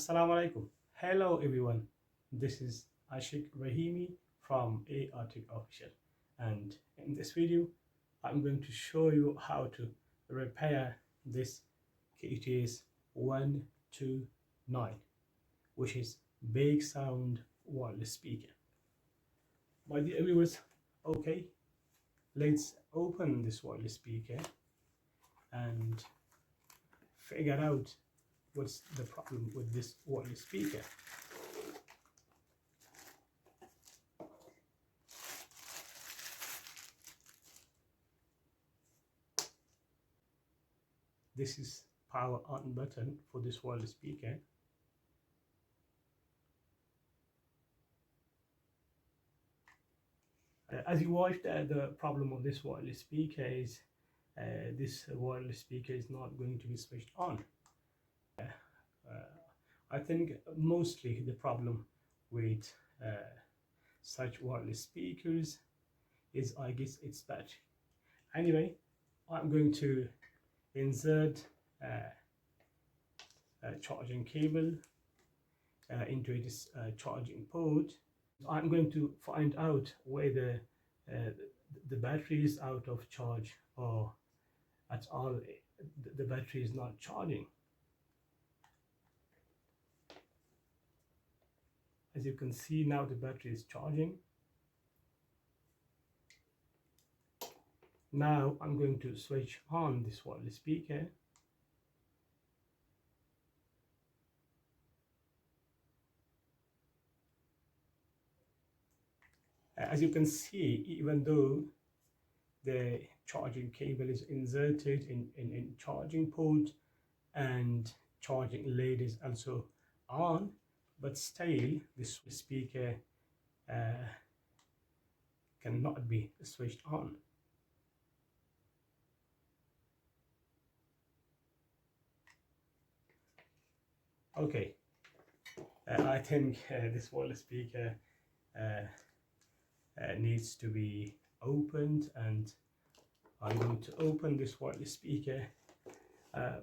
Assalamu alaikum. Hello everyone. This is Asheq Rahimi from Asheq Official, and in this video I'm going to show you how to repair this KTS-129, which is big sound wireless speaker. My dear viewers, okay, let's open this wireless speaker and figure out what's the problem with this wireless speaker. This is power on button for this wireless speaker. As you watched, the problem of this wireless speaker is this wireless speaker is not going to be switched on. I think mostly the problem with such wireless speakers is, I guess, its battery. Anyway, I'm going to insert a charging cable into this charging port. I'm going to find out whether the battery is out of charge or at all the battery is not charging. As you can see, now the battery is charging. Now I'm going to switch on this wireless speaker. As you can see, even though the charging cable is inserted in charging port and charging lead is also on, but still this speaker cannot be switched on. Okay, I think this wireless speaker needs to be opened, and I'm going to open this wireless speaker.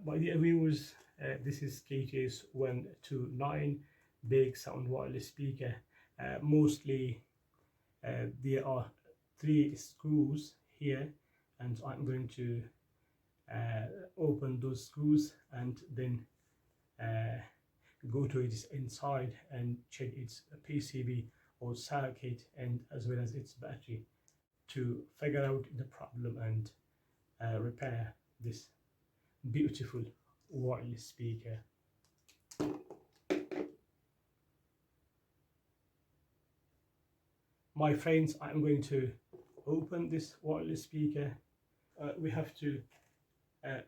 My dear viewers, this is KTS-129 big sound wireless speaker. Mostly there are 3 screws here, and I'm going to open those screws and then go to its inside and check its PCB or circuit, and as well as its battery, to figure out the problem and repair this beautiful wireless speaker. My friends, I'm going to open this wireless speaker. We have to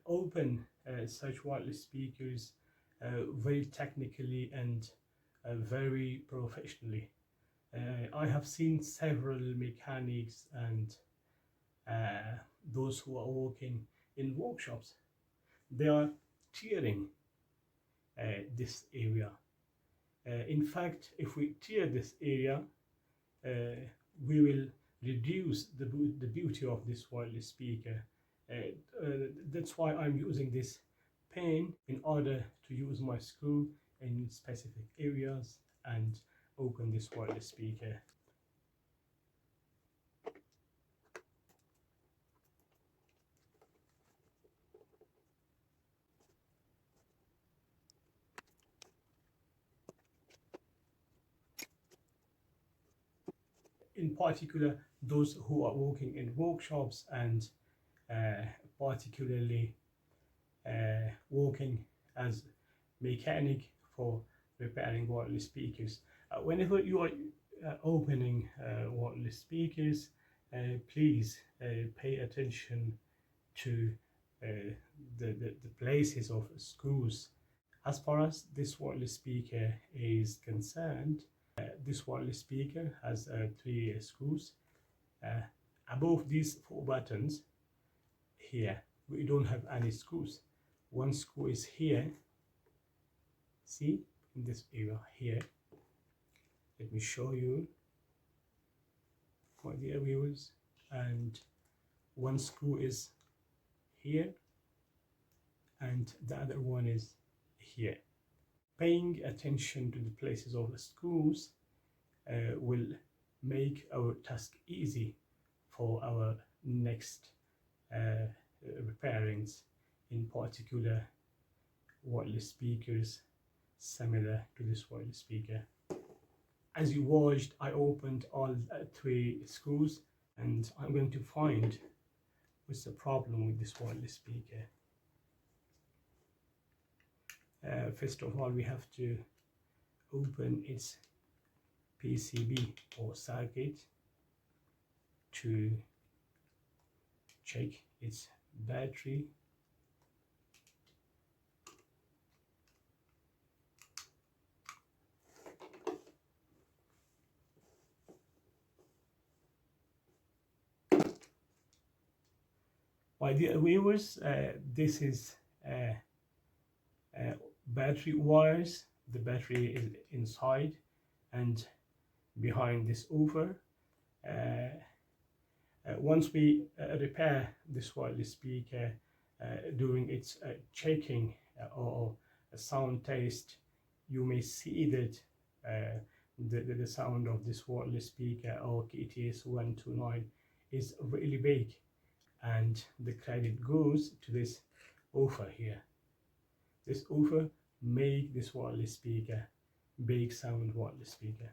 open such wireless speakers very technically and very professionally. I have seen several mechanics and those who are working in workshops. They are tearing this area. In fact, if we tear this area, we will reduce the beauty of this wireless speaker. That's why I'm using this pen in order to use my screw in specific areas and open this wireless speaker. In particular, those who are working in workshops and particularly working as mechanic for repairing wireless speakers. Whenever you are opening wireless speakers, please pay attention to the places of screws. As far as this wireless speaker is concerned, this wireless speaker has 3 screws. Above these 4 buttons here, we don't have any screws. 1 screw is here. See, in this area here. Let me show you, my dear viewers. And 1 screw is here, and the other one is here. paying attention to the places of the screws will make our task easy for our next repairings, in particular wireless speakers similar to this wireless speaker. As you watched, I opened all 3 screws, and I'm going to find what's the problem with this wireless speaker. First of all, we have to open its PCB or circuit to check its battery. My dear viewers, this is battery wires. The battery is inside and behind this over. Once we repair this wireless speaker during its checking or sound test, you may see that the sound of this wireless speaker or KTS-129 is really big, and the credit goes to this offer here. This offer make this wireless speaker big sound wireless speaker.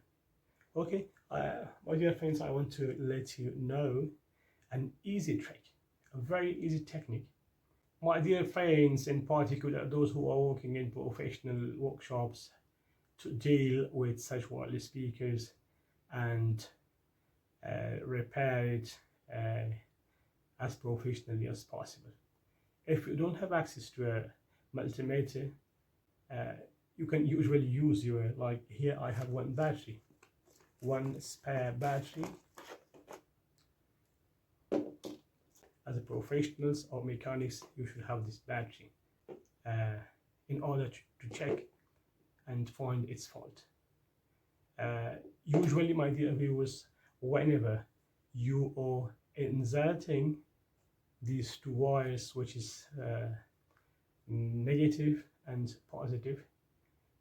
Okay, my dear friends, I want to let you know an easy trick, a very easy technique. My dear friends, in particular those who are working in professional workshops, to deal with such wireless speakers and repair it as professionally as possible. If you don't have access to a multimeter, you can usually use your, like here I have one battery, one spare battery. As a professionals or mechanics, you should have this battery in order to check and find its fault. Usually, my dear viewers, whenever you are inserting these 2 wires, which is negative and positive,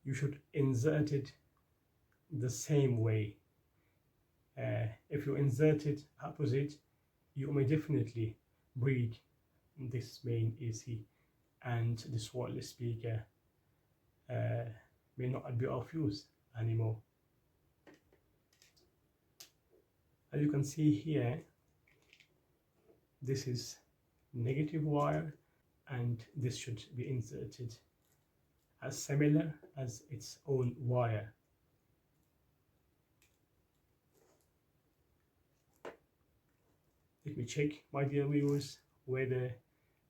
you should insert it the same way. If you insert it opposite, you may definitely break this main AC, and this wireless speaker may not be of use anymore. As you can see here, this is negative wire, and this should be inserted as similar as its own wire. Let me check, my dear viewers, whether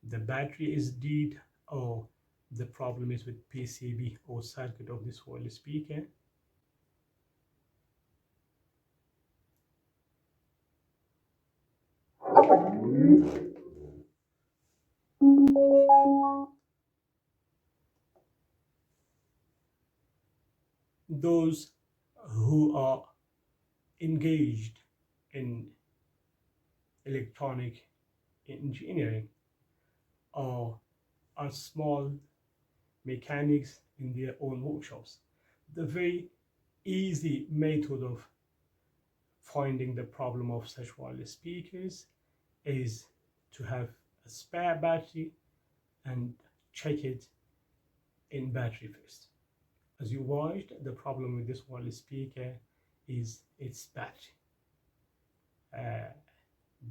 the battery is dead or the problem is with PCB or circuit of this wireless speaker. Those who are engaged in electronic engineering or are small mechanics in their own workshops, the very easy method of finding the problem of such wireless speakers is to have a spare battery and check it in battery first. As you watched, the problem with this wireless speaker is its battery.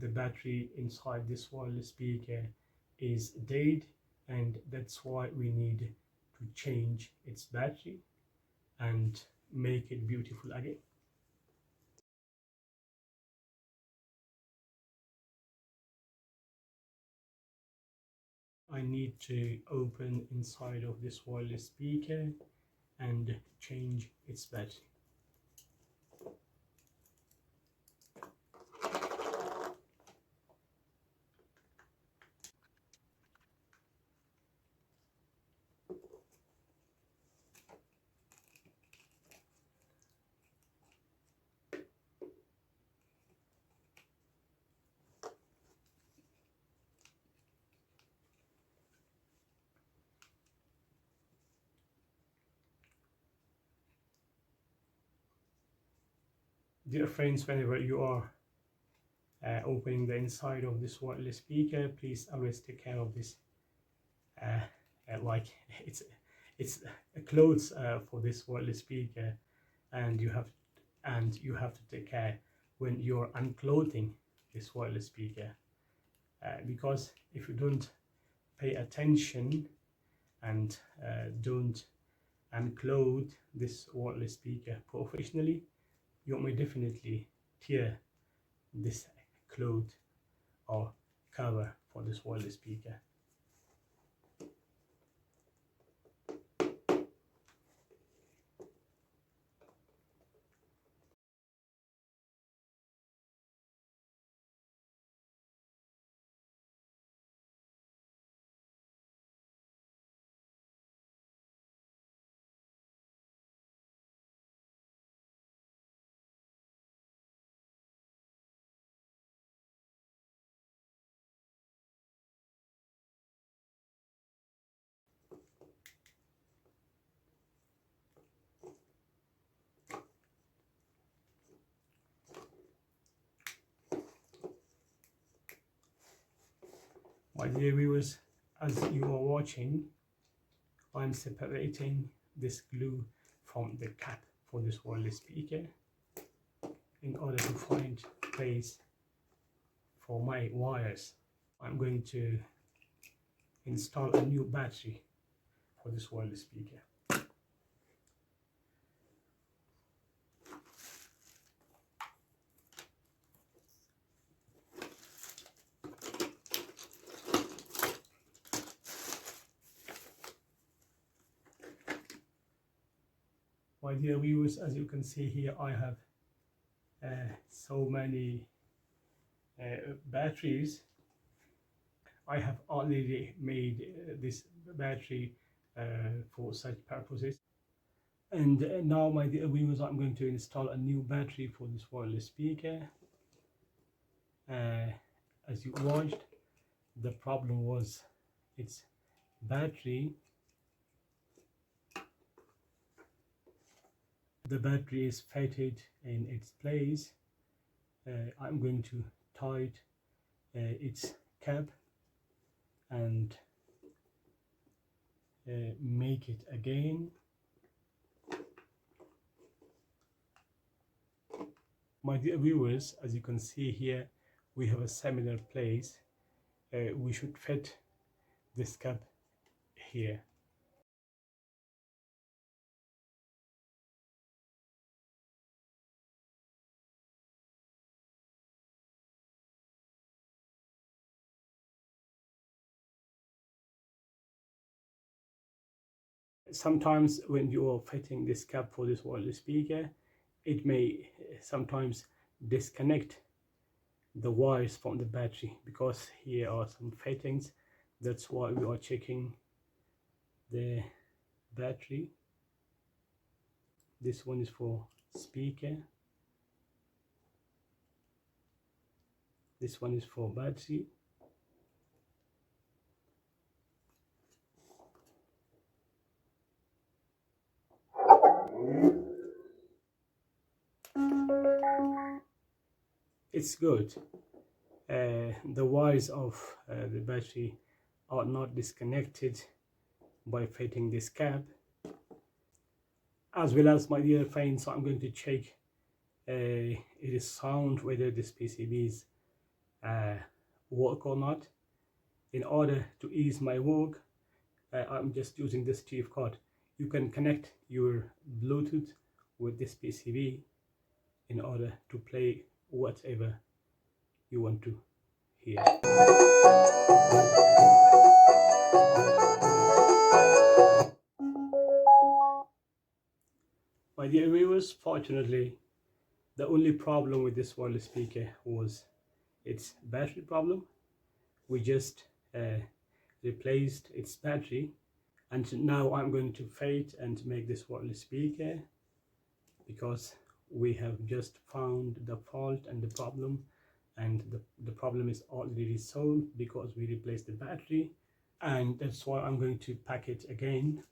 The battery inside this wireless speaker is dead, and that's why we need to change its battery and make it beautiful again. I need to open inside of this wireless speaker and change its battery. Dear friends, whenever you are opening the inside of this wireless speaker, please always take care of this. Like it's clothes for this wireless speaker, and you have to take care when you're unclothing this wireless speaker, because if you don't pay attention and don't unclothe this wireless speaker professionally, you may definitely tear this cloth or cover for this wireless speaker. My dear viewers, as you are watching, I'm separating this glue from the cap for this wireless speaker in order to find place for my wires. I'm going to install a new battery for this wireless speaker. My dear viewers, as you can see here, I have so many batteries. I have already made this battery for such purposes. And now, my dear viewers, I'm going to install a new battery for this wireless speaker. As you watched, the problem was its battery. The battery is fitted in its place. I'm going to tighten its cap and make it again. My dear viewers, as you can see here, we have a similar place. We should fit this cap here. Sometimes when you are fitting this cap for this wireless speaker, it may sometimes disconnect the wires from the battery, because here are some fittings. That's why we are checking the battery. This one is for speaker, this one is for battery. It's good. The wires of the battery are not disconnected by fitting this cap. As well as, my dear friends, I'm going to check it is sound, whether this PCBs work or not. In order to ease my work, I'm just using this chief card. You can connect your Bluetooth with this PCB in order to play whatever you want to hear. My dear viewers, fortunately, the only problem with this wireless speaker was its battery problem. We just replaced its battery, and now I'm going to fit and make this wireless speaker, because we have just found the fault and the problem, and the problem is already solved because we replaced the battery, and that's why I'm going to pack it again.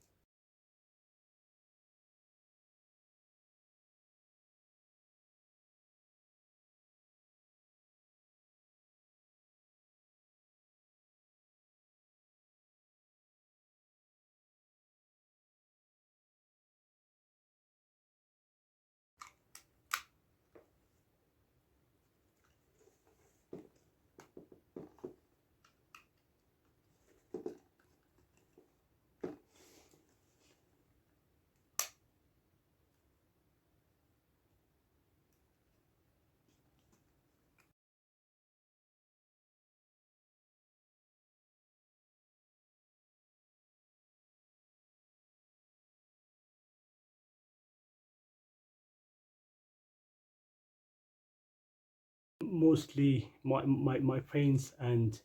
mostly my friends, and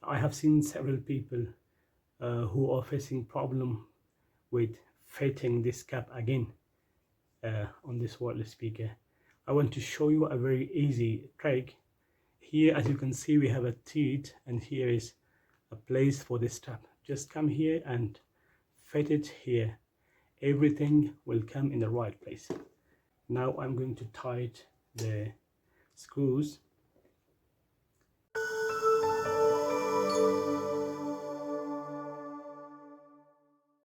I have seen several people who are facing problem with fitting this cap again on this wireless speaker. I want to show you a very easy trick. Here, as you can see, we have a teeth, and here is a place for this strap. Just come here and fit it here. Everything will come in the right place. Now I'm going to tighten the screws